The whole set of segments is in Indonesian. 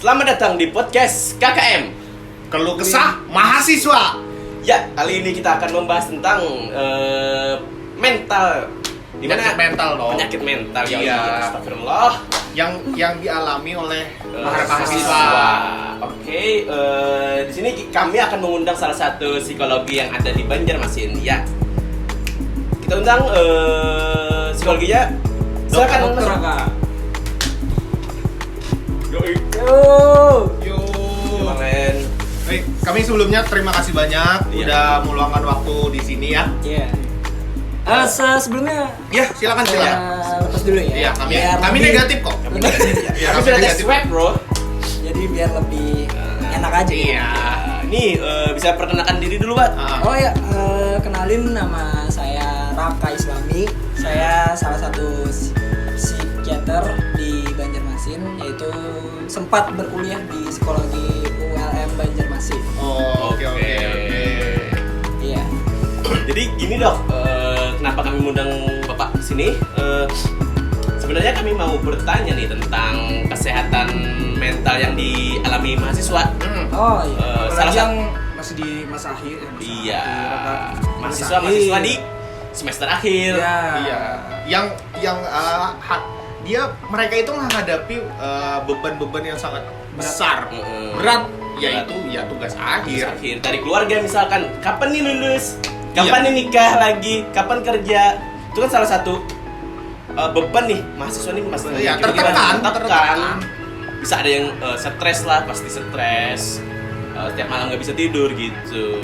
Selamat datang di podcast KKM, Keluh Kesah Mahasiswa. Ya, kali ini kita akan membahas tentang mental. Penyakit mental loh. Penyakit mental, ya. Iya. Astagfirullah. Yang dialami oleh para mahasiswa. mahasiswa. Oke, di sini kami akan mengundang salah satu psikologi yang ada di Banjarmasin, ya. Kita undang psikologinya. Silakan Dokter Mas. Raka. Yo. Kemarin. Baik, kami sebelumnya terima kasih banyak Iya. udah meluangkan waktu di sini ya. Iya. Sebelumnya Ya, silakan. lepas dulu ya. Iya, kami Biar kami lebih- negatif kok. Kami negatif, ya. Iya, Kami kami sudah tes negatif. swab, bro. Jadi biar lebih enak aja. Iya. Ini bisa perkenalkan diri dulu, Pak. Oh ya, kenalin nama saya Raka Islami. Saya salah satu psikiater di Banjarmasin, yaitu sempat berkuliah di psikologi ULM Banjarmasin. Oh, oke. Iya. Jadi gini dok, kenapa kami mengundang Bapak ke sini? Sebenarnya kami mau bertanya nih tentang kesehatan mental yang dialami mahasiswa. Oh iya. Salah yang satu, masih di masa akhir ya, masa iya, akhir, mahasiswa di semester akhir. ya. Iya. Yang mereka itu menghadapi beban-beban yang sangat besar. Berat, yaitu ya tugas Akhir akhir. dari keluarga misalkan, kapan nih lulus, kapan nih nikah lagi, kapan kerja, itu kan salah satu beban nih mahasiswa nih pasti Iya, tertekan. tertekan. Bisa ada yang stres lah, pasti stres, setiap malam nggak bisa tidur gitu.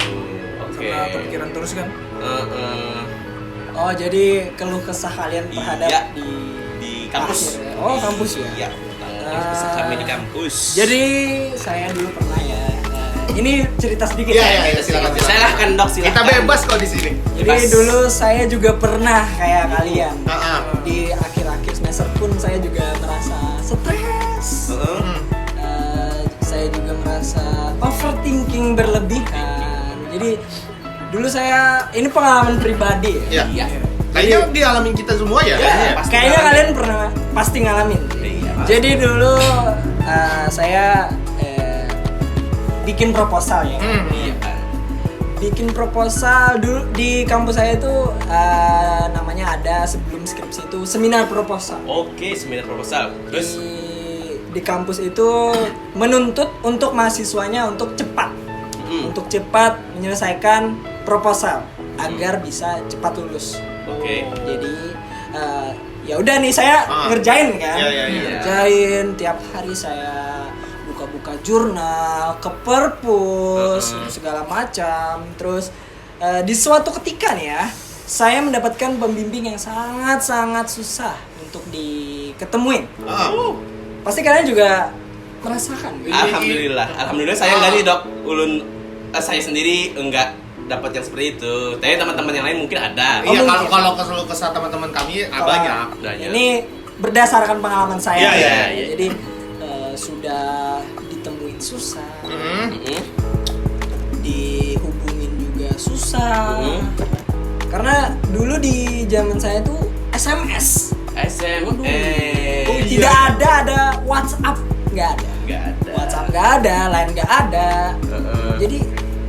Oke. Karena kepikiran terus kan. Oh, jadi keluh kesah kalian terhadap Iya. di Kampus. akhir ya? Oh, kampus ya? Iya, tentang keluh kesah kami di kampus. Jadi saya dulu pernah ya. Ini cerita sedikit Iya, ya. iya, silakan. Silahkan dok, silahkan. Kita bebas kok di sini. Jadi Bebas. dulu saya juga pernah kayak kalian. Heeh. Di akhir-akhir semester pun saya juga merasa stres. Heeh. Saya juga merasa overthinking berlebihan. Jadi dulu saya, ini pengalaman pribadi ya. Iya. Iya. Kayaknya dialamin kita semua ya. Iya. Pasti Kayaknya ngalamin. kalian pasti ngalamin. Iya, pasti. Jadi dulu saya bikin proposal ya. Iya kan. Bikin proposal dulu di kampus saya itu namanya ada sebelum skripsi itu seminar proposal. Oke, seminar proposal. Terus Di kampus itu menuntut untuk mahasiswanya untuk cepat, untuk cepat menyelesaikan proposal agar bisa cepat lulus. Oke. Jadi ya udah nih saya ngerjain kan, Iya. ngerjain tiap hari saya buka-buka jurnal, ke perpus, segala macam. Terus di suatu ketika nih ya, saya mendapatkan pembimbing yang sangat-sangat susah untuk diketemuin. Pasti kalian juga merasakan. Alhamdulillah saya enggak nih dok. Saya sendiri enggak dapat yang seperti itu. Tapi teman-teman yang lain mungkin ada. Iya, mungkin. kalau keluh kesah teman-teman kami banyak. Ini berdasarkan pengalaman saya. Iya. Jadi sudah ditemuin susah, dihubungin juga susah. Karena dulu di zaman saya tuh SMS. Tidak ada WhatsApp, nggak ada. Nggak ada. WhatsApp nggak ada, Line nggak ada. Jadi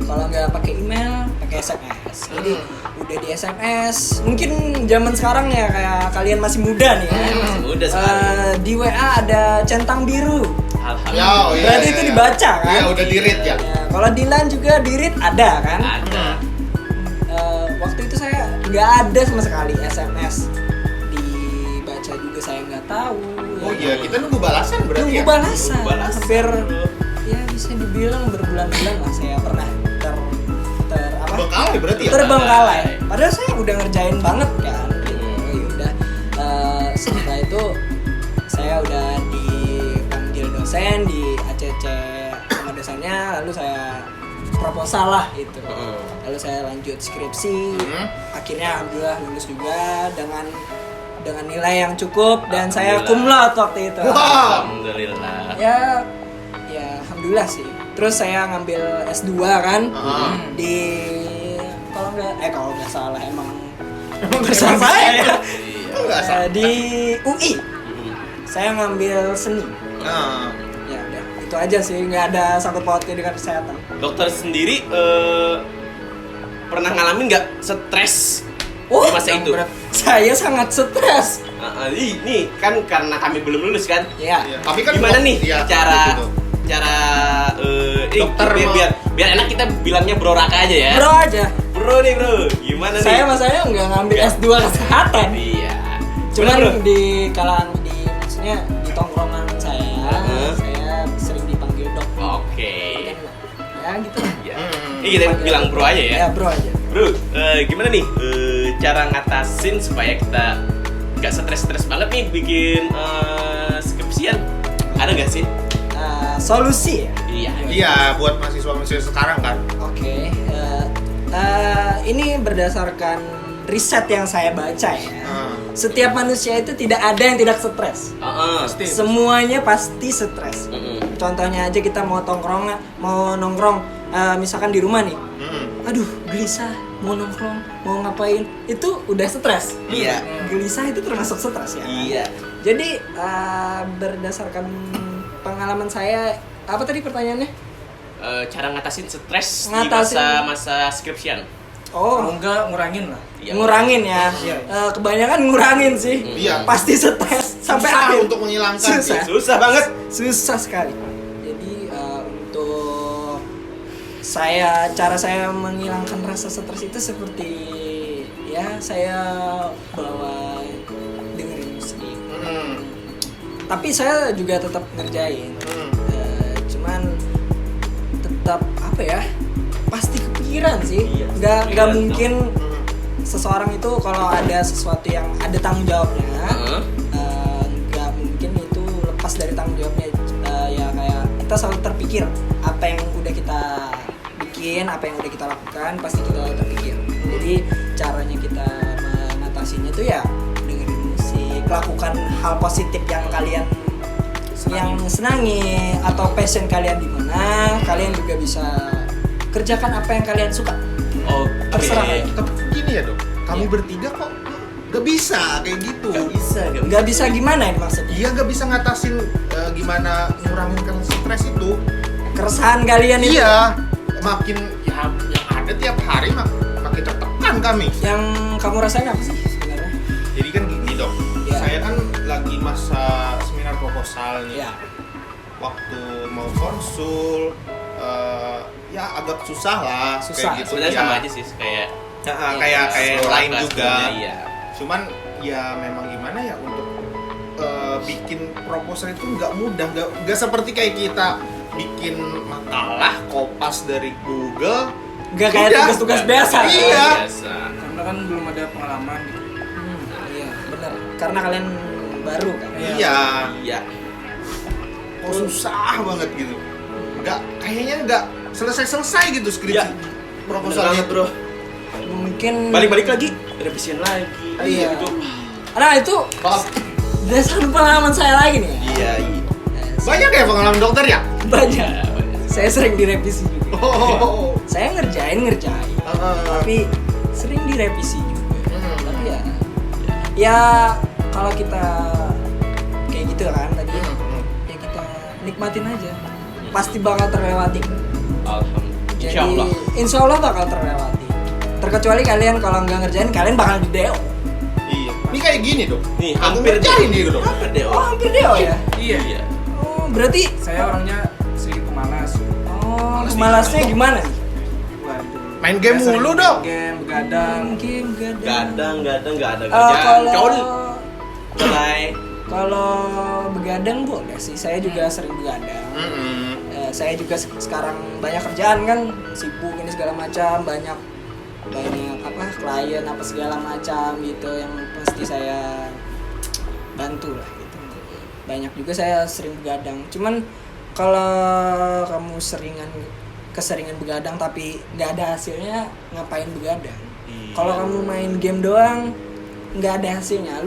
kalau nggak pakai email, pakai SMS. Jadi udah di SMS. Mungkin zaman sekarang ya kayak kalian masih muda nih ya. Masih muda sekali. Di WA ada centang biru. Alhamdulillah. Iya. Berarti itu dibaca kan? Iya, udah di-read ya. Kalau di Line juga di-read ada kan? Ada. Waktu itu saya nggak ada sama sekali SMS. Dibaca juga saya nggak tahu. Oh iya, kita nunggu balasan berarti Nunggu ya. balasan. Nunggu balasan. Hampir ya bisa dibilang berbulan-bulan lah saya pernah Terbengkalai berarti ya. terbengkalai. Padahal saya udah ngerjain banget kan. Gitu. Ya udah. Setelah itu saya udah dipanggil dosen di ACC sama dosennya, lalu saya proposal lah itu. Lalu saya lanjut skripsi. Akhirnya alhamdulillah lulus juga dengan nilai yang cukup dan saya cum laude waktu itu. Alhamdulillah. Ya alhamdulillah sih. Terus saya ngambil S2 kan di kalau nggak salah emang besar saya Iya. di UI. Saya ngambil seni. Nah, Ya udah, itu itu aja sih, nggak ada sangkut pautnya dengan kesehatan. Dokter sendiri pernah ngalamin nggak stres Oh, di masa itu? berat. Saya sangat stres. Nih kan karena kami belum lulus kan. Ya. Iya. Tapi kan Gimana nih iya, cara gitu. dokter biar enak kita bilangnya Bro Raka aja ya. Bro aja. Bro nih bro, gimana nih? Saya nggak ngambil S2 kesehatan. Iya. Cuman Bro. di kalangan maksudnya di tongkrongan saya sering dipanggil dok. Oke. Ya gitu. Ya. Kita bilang bro aja ya. Ya bro aja. Bro, gimana nih cara ngatasin supaya kita nggak stres-stres banget nih bikin skripsian? Ada nggak sih? Solusi ya. Iya. Iya, buat mahasiswa-mahasiswa sekarang kan. Oke. Ini berdasarkan riset yang saya baca ya. Setiap manusia itu tidak ada yang tidak stres. Semuanya pasti stres. Contohnya aja kita mau nongkrong, misalkan di rumah nih. Aduh, gelisah, mau nongkrong, mau ngapain, itu udah stres. Iya. Gelisah itu termasuk stres ya. Iya. Jadi berdasarkan pengalaman saya, apa tadi pertanyaannya? Cara ngatasin stres di Ngatasin. masa skripsian. Oh, Kalau enggak ngurangin lah. Iya. ngurangin ya. Iya. Kebanyakan ngurangin sih. Iya. Pasti stres sampai Susah akhir. untuk menghilangkan. Susah. Susah banget. Susah sekali. Jadi untuk cara saya menghilangkan rasa stres itu seperti ya saya bawa dengerin musik. Tapi saya juga tetap ngerjain. Cuman tetap apa ya? Pasti kepikiran sih. Iya, Nggak kepikiran mungkin seseorang itu kalau ada sesuatu yang ada tanggung jawabnya, nggak mungkin itu lepas dari tanggung jawabnya. Ya kayak kita selalu terpikir apa yang udah kita bikin, apa yang udah kita lakukan, pasti kita terpikir. Jadi caranya kita mengatasinya itu ya dengerin musik, lakukan hal positif yang kalian senangi atau passion kalian di mana, kalian juga bisa kerjakan apa yang kalian suka. Oh, Terserah. Tapi gini ya dok, kami bertiga kok gak bisa kayak gitu. Nggak bisa gimana ini maksudnya? Iya gak bisa ngatasin gimana ngurangin stres itu. Keresahan kalian itu Iya, makin ya yang ada tiap hari makin tertekan kami. yang kamu rasain apa sih sebenarnya? Jadi kan gini dok, Iya. saya kan lagi masa seminar proposal nih. Ya. Waktu mau konsul, ya agak susah lah. Susah. Kayak gitu. Sebenarnya ya. sama aja sih kayak Kayak yang lain kelas juga. Iya. Cuman ya memang gimana ya untuk bikin proposal itu nggak mudah, nggak seperti kayak kita bikin makalah kopas dari Google. Nggak kayak Udah. tugas-tugas biasa. Iya. Biasa. Karena kan belum ada pengalaman gitu. Iya, benar. Karena kalian baru kan. Iya. Iya. Kok susah banget gitu. Kayaknya nggak selesai gitu skripsi Iya. proposalnya Bro. Mungkin Balik lagi, revisian lagi. Iya. Gitu. Nah itu dasar pengalaman saya lagi nih. Iya. Banyak ya pengalaman dokter ya? Banyak. Saya sering direvisi juga. Oh. Saya ngerjain, tapi sering direvisi juga. Tapi ya kalau kita kayak gitu kan tadi, ya kita nikmatin aja. Pasti bakal terlewati. Insya Allah. Insya Allah bakal terlewati. Terkecuali kalian kalau nggak ngerjain, kalian bakal di DO. Iya. Ini kayak gini dok. Nih, Aku hampir ngerjain dia dok. Hampir deh. Oh hampir DO ya? Iya. Oh berarti Saya orangnya sedikit pemalas. malasnya gimana nih? Waduh. Main game Saya sering mulu, main Dok. Game, begadang. Game Gadang nggak ada Eh, kerjaan. Kau nih, kalau mulai. kalau begadang boleh sih. Saya juga sering begadang. Saya juga sekarang banyak kerjaan kan, sibuk ini segala macam, banyak apa klien apa segala macam gitu yang pasti saya bantu lah gitu. Banyak juga saya sering begadang. Cuman kalau kamu keseringan begadang tapi nggak ada hasilnya, ngapain begadang? Iya. Kalau kamu main game doang nggak ada hasilnya,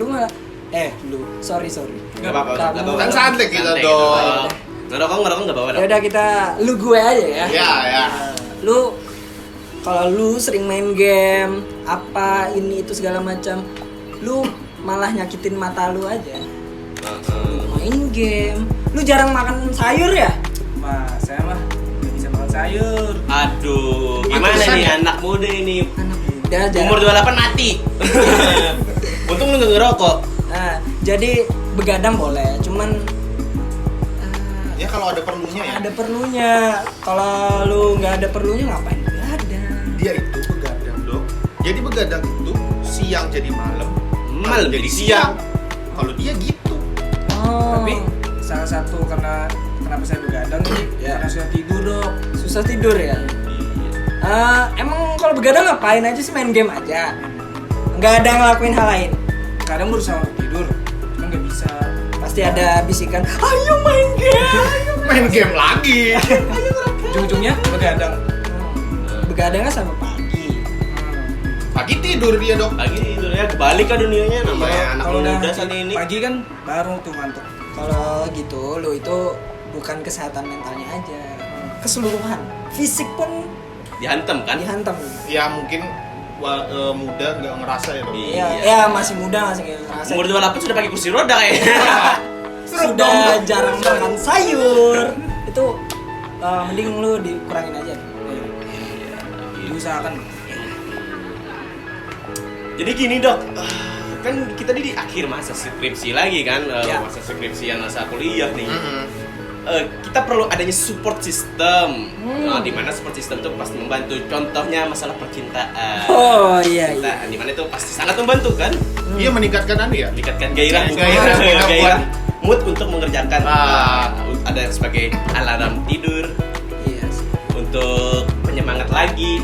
sorry Nggak apa-apa. Kamu- Kan santai kita, Santai, Dok. Ngerokok nggak apa-apa. Ya udah kita lu gue aja ya. Ya. Lu kalau lu sering main game apa ini itu segala macam, lu malah nyakitin mata lu aja. Lu main game, lu jarang makan sayur ya? sayur. Aduh, gimana Pantesan nih ya? anak muda ini? Anak muda jarang. Umur 28 mati. Untung lu nggak ngerokok. Nah, jadi begadang boleh, cuman Ya kalau ada perlunya ya. ada perlunya. Kalau lu nggak ada perlunya ngapain begadang? Dia itu begadang, Dok. Jadi begadang itu siang jadi malam, Malam jadi siang. Kalau dia gitu. Oh, Tapi salah satu karena kenapa saya begadang ini Ya. karena saya tidur, Dok. susah tidur ya. Emang kalau begadang ngapain aja sih, main game aja? Nggak ada ngelakuin hal lain? Kadang berusaha untuk tidur, cuman nggak bisa. Pasti ada bisikan, ayo main game. Main game lagi. Ujung-ujungnya begadang. Begadangnya sampai pagi. Pagi tidur dia, Dok. Lagi tidurnya kebalik kan dunianya namanya Iya, anak Kalau udah muda saat ini. pagi kan baru tuh ngantuk. Kalau gitu, lu itu bukan kesehatan mentalnya aja, keseluruhan. Fisik pun Dihantam kan? dihantam. Ya mungkin muda nggak ngerasa ya, Dok. Iya. Ya masih muda, masih ngerasa. Umur 28 sudah pakai kursi roda kayaknya. Sudah jarang makan sayur. Itu mending lu dikurangin aja. Diusahakan. Jadi gini dok, kan kita di akhir masa skripsi lagi kan, Ya. masa skripsian masa kuliah nih. Mm-mm. Kita perlu adanya support system. Hmm. Nah, di mana support system itu pasti membantu. Contohnya masalah percintaan. Oh iya iya. Nah, di mana itu pasti sangat membantu kan? Dia meningkatkan ya. Meningkatkan gairah, Gairah. mood untuk mengerjakan. Ah. Ada sebagai alarm tidur Iya sih. untuk penyemangat lagi.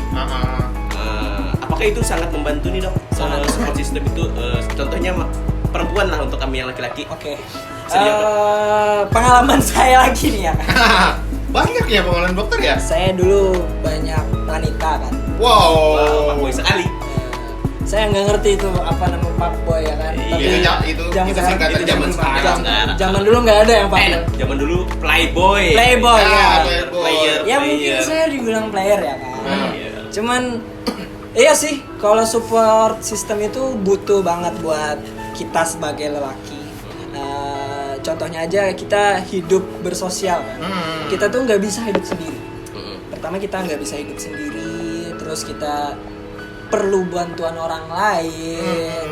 Apakah itu sangat membantu nih dok? Sangat. Support system itu contohnya perempuan lah untuk kami yang laki-laki. Oke. Sedia, Pengalaman saya lagi nih ya. Banyak ya pengalaman dokter ya. Saya dulu banyak wanita kan. Wow, Pak Wow. Boy sekali. Saya nggak ngerti itu apa nama Pak Boy ya kan. Iya, itu zaman itu sekarang- singkatan itu zaman sekarang. Zaman dulu nggak ada yang Pak Boy. Zaman dulu Playboy. Playboy Ah, ya. Playboy. Ya mungkin saya dibilang player ya kan. Iya. Cuman iya sih, kalau support system itu butuh banget buat kita sebagai lelaki. Contohnya aja kita hidup bersosial kan. Kita tuh nggak bisa hidup sendiri. Pertama kita nggak bisa hidup sendiri, terus kita perlu bantuan orang lain.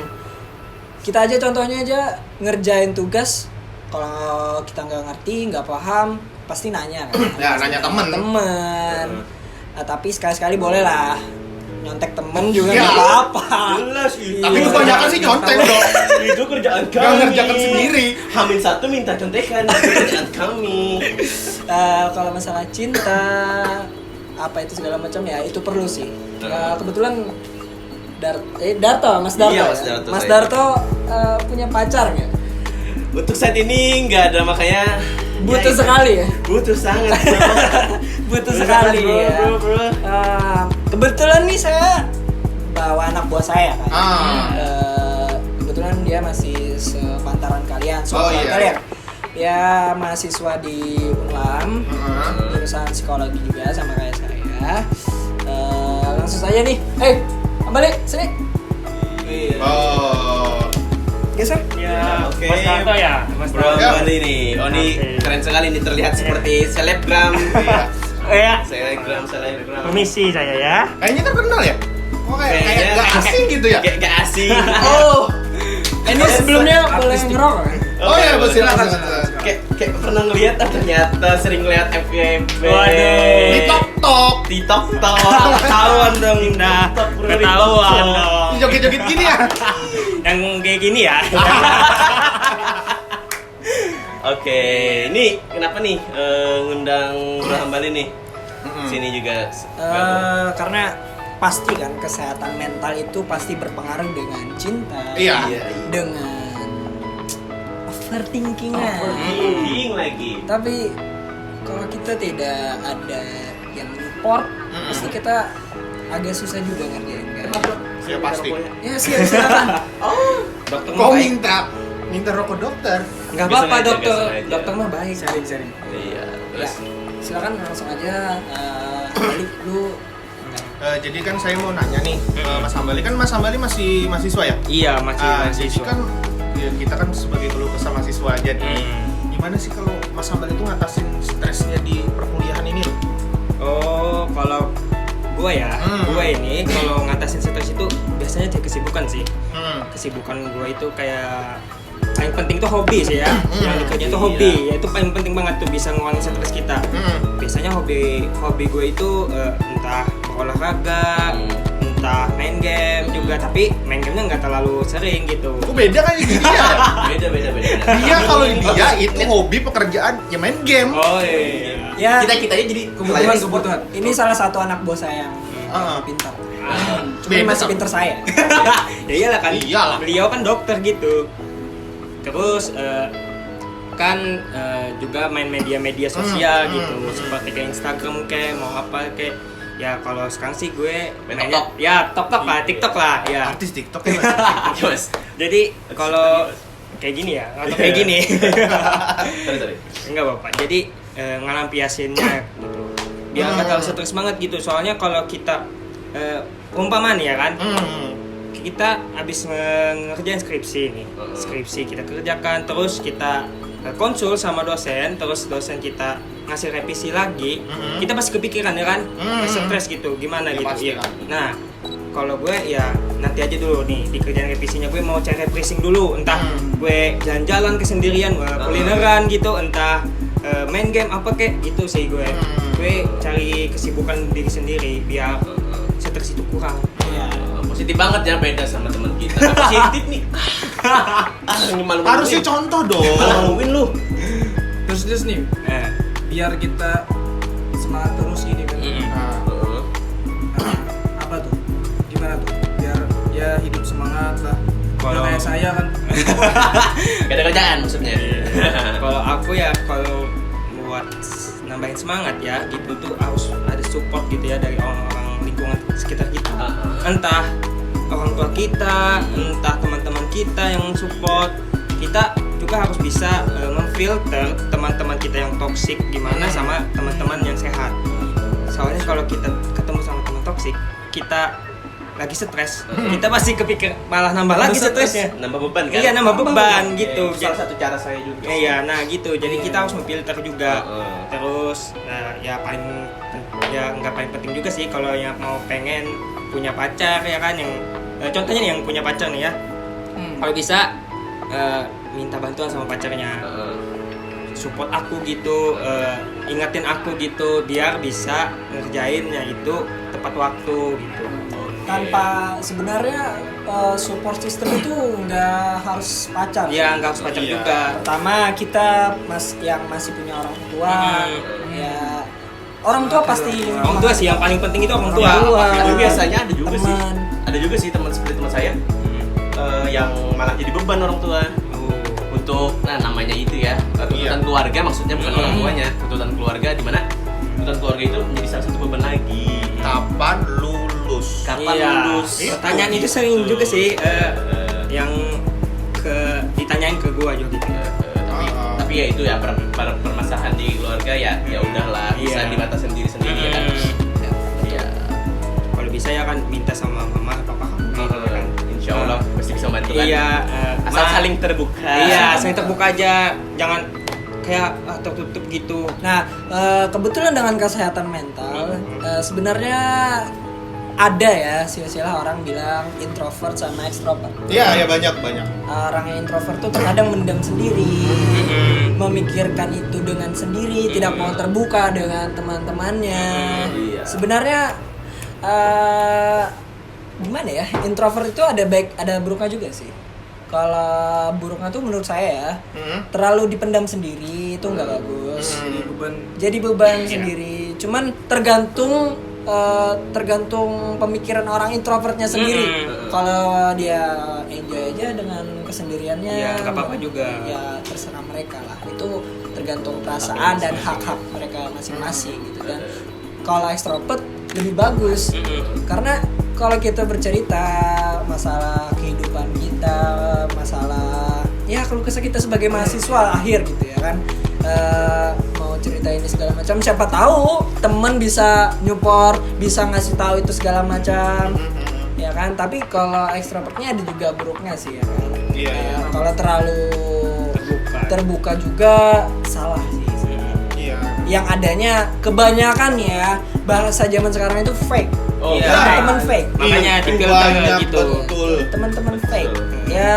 Kita aja contohnya aja ngerjain tugas, kalau kita nggak ngerti, nggak paham, pasti nanya kan. Ya, nanya temen. Tapi sekali-sekali boleh lah nyontek temen juga Ya. nggak apa-apa. Jelas itu. Tapi Iya. kebanyakan sih nyontek dong. Itu kerjaan kami. Nggak ngerjakan sendiri. Hamin satu minta contekan. Itu kerjaan kami. Kalau masalah cinta apa itu segala macam ya itu perlu sih. Kebetulan Darto, Mas Darto. Iya, ya? Mas Darto, Mas saya. Darto punya pacar nggak? Untuk saat ini nggak ada makanya. Butuh ya, sekali ya. Butuh sangat. Butuh sekali bro, ya. bro. Kebetulan nih saya bawa anak buah saya kan. Kebetulan dia masih sepantaran kalian, seumuran iya. kalian. Dia mahasiswa di Unlam, jurusan psikologi juga sama kayak saya. Langsung saja nih, balik sini. Iya. Oh. Geser. Ya, Oke. Mas Darto ya, Mas Bro, Darto. Ya. Bali nih. Oh, ini Oke. keren sekali nih terlihat seperti selebgram. Iya. Ya, Selebgram. permisi saya ya. Kayaknya terkenal ya. Kok kayak Kayaknya nggak asing gitu ya? Kayak gak asing. Oh, ini sebelumnya boleh Artistik. ngerokok kan? Oh ya, silakan. Kayak pernah ngeliat ternyata sering ngeliat FYP. Waduh. Di tok. Di tok. Ketahuan dong. Nah, TikTok, bro, di ketahuan TikTok. dong. Joget-joget gini ya. Yang kayak gini ya. Oke, ini kenapa nih ngundang Bro Hambali nih? Sini juga. Karena pasti kan kesehatan mental itu pasti berpengaruh dengan cinta, Iya. dengan overthinkingan. Overthinking lagi. Tapi kalau kita tidak ada yang support, pasti kita agak susah juga ngerjain kan. Ya pasti. Ya silakan. Dokter Kau baik. minta rokok dokter. Nggak Biasa apa-apa aja, dokter, biasa aja. dokter mah baik. Sharing. Iya. Ya, Terus silakan langsung aja. Balik lu. Jadi kan saya mau nanya nih, Mas Hambali kan Mas Hambali masih mahasiswa ya? Iya, masih Jadi kan ya, kita kan sebagai keluh kesah mahasiswa aja nih. Gimana sih kalau Mas Hambali itu ngatasin stresnya di perkuliahan ini loh? Oh, gue ya, gue ini kalau ngatasin stres itu biasanya cari kesibukan sih. Kesibukan gue itu kayak paling penting tuh hobi sih ya. Yang dikerjain tuh hobi, ya itu paling penting banget tuh bisa ngurangin stres kita. Biasanya hobi gue itu entah berolahraga, entah main game juga, tapi main gamenya nggak terlalu sering gitu. Kok beda kan ini dia? Beda. Dia kalau dia itu hobi pekerjaan ya main game. Oh iya. Ya, Kita aja jadi Kebutuhan. ini salah satu anak bos saya yang pintar. Cuma masih pintar saya. Ya iyalah kan. Iyalah. Beliau kan dokter gitu. Terus kan juga main media sosial gitu, seperti kayak Instagram kayak mau apa kayak. Ya kalau sekarang sih gue mainnya TikTok lah, TikTok lah ya. Artis TikTok ya. Mas. Jadi kalau kayak gini ya, atau kayak gini. Sorry. Enggak Bapak. Jadi ngelampiasinnya gitu. Biar nggak terlalu stres banget gitu. Soalnya kalau kita umpama nih ya kan. Kita habis ngerjain skripsi nih. Skripsi kita kerjakan, terus kita konsul sama dosen, terus dosen kita ngasih revisi lagi, kita pasti kepikiran ya kan, stres gitu, gimana Ya, gitu. pasti Iya. kan. Nah, kalau gue ya nanti aja dulu nih di kerjaan revisinya gue mau cari refreshing dulu, entah gue jalan-jalan kesendirian, gue kulineran gitu, entah main game apa kek gitu sih gue. Gue cari kesibukan diri sendiri biar stres itu kurang. Positif banget ya, beda sama teman kita. Positif nih. Harusnya contoh dong. Maluin lu. Terus nih, biar kita semangat terus gini kan. Nah, apa tuh? Gimana tuh? Biar ya hidup semangat lah. Kalau kayak saya kan. Gak ada kerjaan maksudnya. Kalau aku ya kalau buat nambahin semangat ya gitu tuh harus ada support gitu ya dari orang-orang lingkungan sekitar kita. Entah orang tua kita, entah teman-teman kita yang support. Kita juga harus bisa memfilter teman-teman kita yang toksik gimana sama teman-teman yang sehat. Soalnya kalau kita ketemu sama teman toksik, kita lagi stres, kita pasti kepikir malah nambah lagi stresnya. Nambah beban kan? Iya, nambah beban gitu. Salah satu cara saya juga. Iya, nah gitu. Jadi kita harus memfilter juga. Terus ya nggak paling penting juga sih kalau yang mau pengen punya pacar ya kan, yang contohnya nih yang punya pacar nih ya. Kalau bisa minta bantuan sama pacarnya. Support aku gitu, ingatin aku gitu biar bisa ngerjainnya itu tepat waktu gitu. Tanpa sebenarnya support system itu nggak harus pacar. Iya, nggak harus pacar juga. Pertama kita yang masih punya orang tua, ya orang tua pasti. Orang tua sih yang paling penting itu orang tua. Tapi biasanya ada juga sih. Teman. Ada juga sih teman seperti teman saya yang malah jadi beban orang tua. Untuk namanya itu ya, tuntutan keluarga maksudnya bukan orang tuanya. Tuntutan keluarga di mana tuntutan keluarga itu menjadi salah satu beban lagi. Kapan lulus? Kapan Iya. lulus? Pertanyaan itu sering juga sih yang ditanyain ke gua juga gitu. Tapi ya itu ya permasalahan di keluarga ya udahlah bisa Iya. dibatasin diri sendiri ya kan. Iya. Kalau bisa ya kan minta sama mama papa kamu gitu ya kan. Insya Allah pasti bisa membantu kan. Iya, Asal Ma. saling terbuka. Iya, saling terbuka aja, jangan kayak tertutup gitu. Nah, kebetulan dengan kesehatan mental, sebenarnya ada ya silsilah orang bilang introvert sama extrovert. Iya, ya banyak. Orang yang introvert tuh terkadang mendem sendiri, memikirkan itu dengan sendiri, tidak mau terbuka dengan teman-temannya. Iya. Sebenarnya gimana ya? Introvert itu ada baik, ada buruknya juga sih. Kalau buruknya tuh menurut saya ya, terlalu dipendam sendiri itu nggak bagus. Jadi beban sendiri. Cuman tergantung pemikiran orang introvertnya sendiri. Kalau dia enjoy aja dengan kesendiriannya, Ya, nggak apa-apa juga. Ya terserah mereka lah. Itu tergantung perasaan dan hak-hak mereka masing-masing gitu kan. Kalau ekstrovert lebih bagus karena kalau kita bercerita masalah kehidupan kita, masalah ya kalau kesah kita sebagai mahasiswa akhir gitu ya kan, mau cerita ini segala macam, siapa tahu temen bisa nyupport, bisa ngasih tahu itu segala macam, ya kan. Tapi kalau ekstrovertnya ada juga buruknya sih ya kan. Iya. Kalau terlalu terbuka juga salah sih. Iya. Yang adanya kebanyakan ya bahasa zaman sekarang itu fake. Oh, Iya. Teman-teman fake. Makanya Itu difilter banyak, gitu. betul. Teman-teman fake. Betul. Ya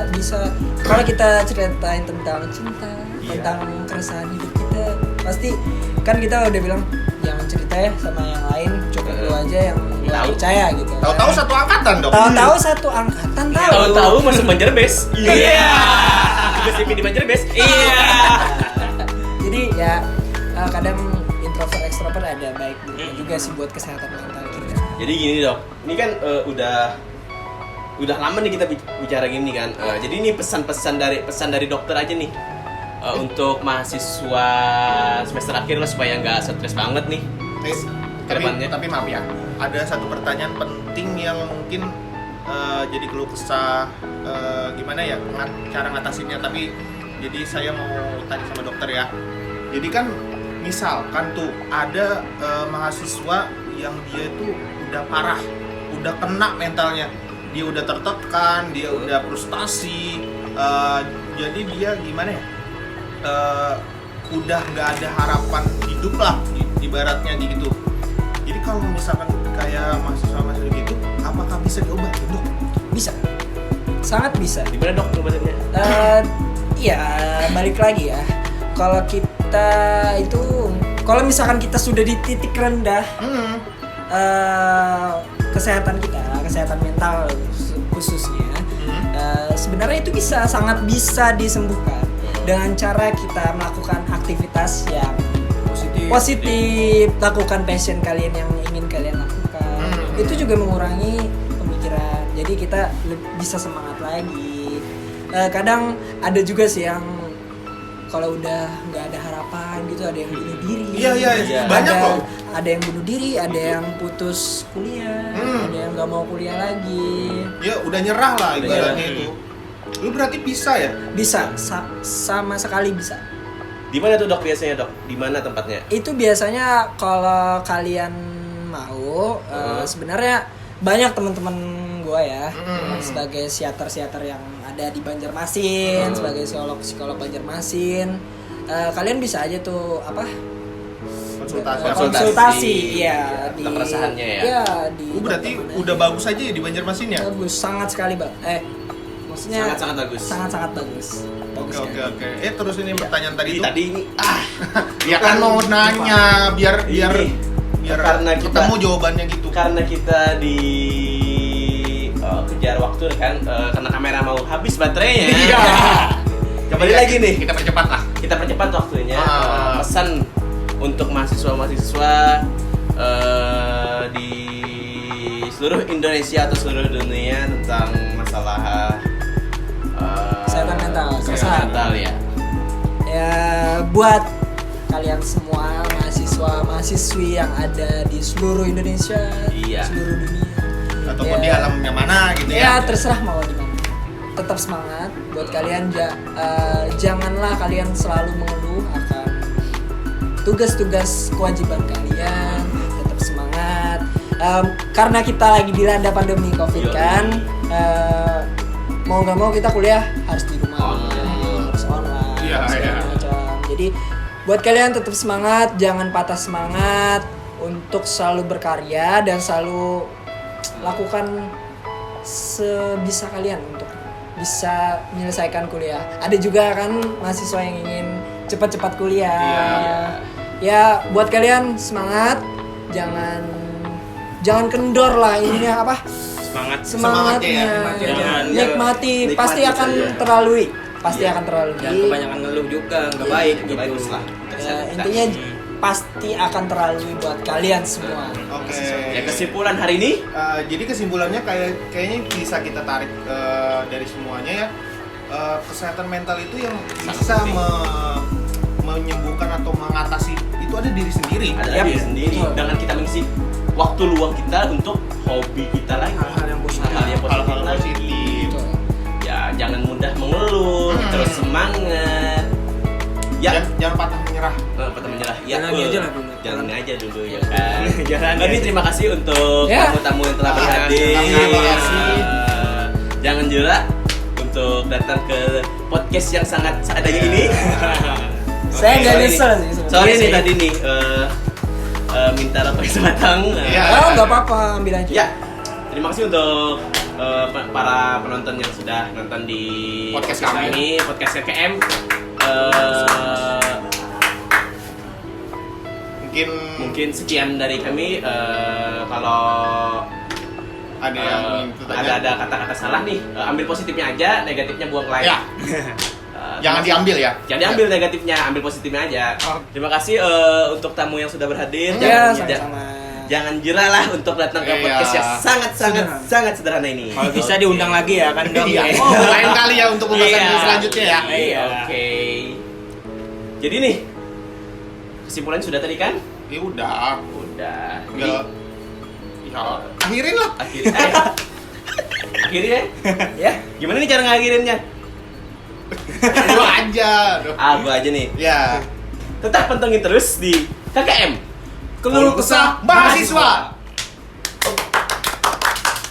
bisa kalau kita ceritain tentang cinta, Iya. tentang keresahan hidup kita, pasti kan kita udah bilang jangan cerita ya sama yang lain, cukup lu aja yang lu Tahu. percaya gitu. Tahu-tahu satu angkatan dong. Tahu-tahu satu angkatan tahu. Tahu-tahu masuk Banjarbes. Iya. Juga CV di Banjarbes. Iya. Jadi ya kadang introvert ekstrovert ada baik buruknya juga sih buat kesehatan mental kita. Jadi gini dok, ini kan udah lama nih kita bicara gini kan. Jadi ini pesan dari dokter aja nih untuk mahasiswa semester akhir lah supaya nggak stres banget nih. Kedepannya. Tapi maaf ya, ada satu pertanyaan penting yang mungkin jadi keluh kesah gimana ya cara ngatasinnya. Tapi jadi saya mau tanya sama dokter ya. Jadi kan misalkan tuh ada mahasiswa yang dia itu udah parah, udah kena mentalnya, dia udah tertekan, dia udah frustasi, jadi dia gimana ya? Udah nggak ada harapan hidup lah ibaratnya gitu. Jadi kalau misalkan kayak mahasiswa gitu, apakah bisa diobatin dok? Bisa, sangat bisa. Di mana dok obatnya? Iya, balik lagi ya. Kalau kita itu, kalau misalkan kita sudah di titik rendah, kesehatan kita, kesehatan mental khususnya, sebenarnya itu sangat bisa disembuhkan dengan cara kita melakukan aktivitas yang positif, lakukan passion kalian yang ingin kalian lakukan. Itu juga mengurangi pemikiran. Jadi kita bisa semangat lagi. Kadang ada juga sih yang kalau udah nggak ada harapan gitu, ada yang bunuh diri. Iya. Banyak loh. Ada yang bunuh diri, ada yang putus kuliah, ada yang nggak mau kuliah lagi. Ya udah nyerah lah ibaratnya itu. Lu berarti bisa ya? Bisa, sama sekali bisa. Di mana tuh dok biasanya dok? Di mana tempatnya? Itu biasanya kalau kalian mau, sebenarnya banyak teman-teman gue ya, sebagai psikiater yang ada di Banjarmasin, sebagai psikolog Banjarmasin, kalian bisa aja tuh konsultasi, ya di keresahannya ya. Iya, di Berarti teman-teman udah aja. bagus aja ya di Banjarmasin ya? Bagus, sangat sekali maksudnya Sangat bagus. sangat bagus. Bagus sekali. Oke. Terus ini pertanyaan tadi tuh. Tadi ini Ya kan mau nanya biar karena kita ketemu jawabannya gitu. karena kita di kejar waktu kan, karena kamera mau habis baterainya. Iya. Kembali lagi nih. Kita percepat lah. Kita percepat waktunya. Ah. Pesan untuk mahasiswa di seluruh Indonesia atau seluruh dunia tentang masalah Kesehatan mental, kesehatan mental ya. Ya buat kalian semua mahasiswa-mahasiswi yang ada di seluruh Indonesia, Iya. seluruh dunia. Ataupun Ya. di alamnya mana gitu Ya ya. terserah mau di mana. Tetap semangat buat kalian. Janganlah kalian selalu mengeluh akan tugas-tugas kewajiban kalian. Tetap semangat. Karena kita lagi dilanda pandemi COVID Iya. kan. Mau nggak mau kita kuliah harus di rumah, harus online, Iya, segala iya. macam. Jadi buat kalian tetap semangat, jangan patah semangat untuk selalu berkarya dan selalu lakukan sebisa kalian untuk bisa menyelesaikan kuliah. Ada juga kan mahasiswa yang ingin cepat-cepat kuliah. Iya. Ya buat kalian semangat, jangan kendor lah ininya apa? Semangatnya Semangatnya. ya. Nikmati, Nikmati pasti akan saja. terlalui. Pasti Iya. akan terlalui. Jangan kebanyakan ngeluh juga, nggak baik Nggak gitu. bagus lah. Ya, intinya pasti akan terlalui buat kalian semua. Oke. Ya kesimpulan hari ini Jadi kesimpulannya kayaknya bisa kita tarik dari semuanya ya. Kesehatan mental itu yang bisa menyembuhkan atau mengatasi itu ada diri sendiri. adalah Yap. diri sendiri Betul. dengan kita mengisi waktu luang kita untuk hobi kita lagi, Hal-hal yang positif. hal-hal yang positif, Hal-hal lagi. positif. Betul. Ya jangan mudah mengeluh, terus semangat. Ya, Jangan patah menyerah. patah menyerah. Ya, Jalani aja lah dulu. Jalani aja dulu ya kan. Jalani Ini aja. terima kasih untuk Ya. tamu-tamu yang telah Ah, berhadir. terima kasih. Jangan jera untuk datang ke podcast yang sangat seadanya ini. Saya nggak Sorry nyesel nih. sih sebenarnya. Sorry nih Sih. tadi nih minta rokok sebatang. Iya. Oh, nggak apa-apa, ambil aja. Ya, terima kasih untuk para penonton yang sudah nonton di Podcast kami. ini, podcast KKM. Mungkin sekian dari kami. Kalau Ada yang itu tadi. ada kata-kata salah nih, ambil positifnya aja, negatifnya buang lain. Ya. Jangan diambil ya. Jangan diambil negatifnya, ambil positifnya aja. Terima kasih untuk tamu yang sudah berhadir. Ya, Jangan- sama-sama. Jangan jera lah untuk datang ke Iya. podcast yang sangat sederhana ini. Kalau bisa diundang lagi ya kan dong. Iya. ya. Oh, lain kali ya untuk pembahasan Iya. selanjutnya ya. Iya. Oke. Jadi nih, kesimpulannya sudah tadi kan? Ya udah. Udah. Tinggal ya akhirin lah. Akhirin ya? Ya. Gimana nih cara ngakhirinnya? Gua aja. Aduh. Gua aja nih. Ya. Tetap pantengin terus di KKM. Keluh kesah mahasiswa.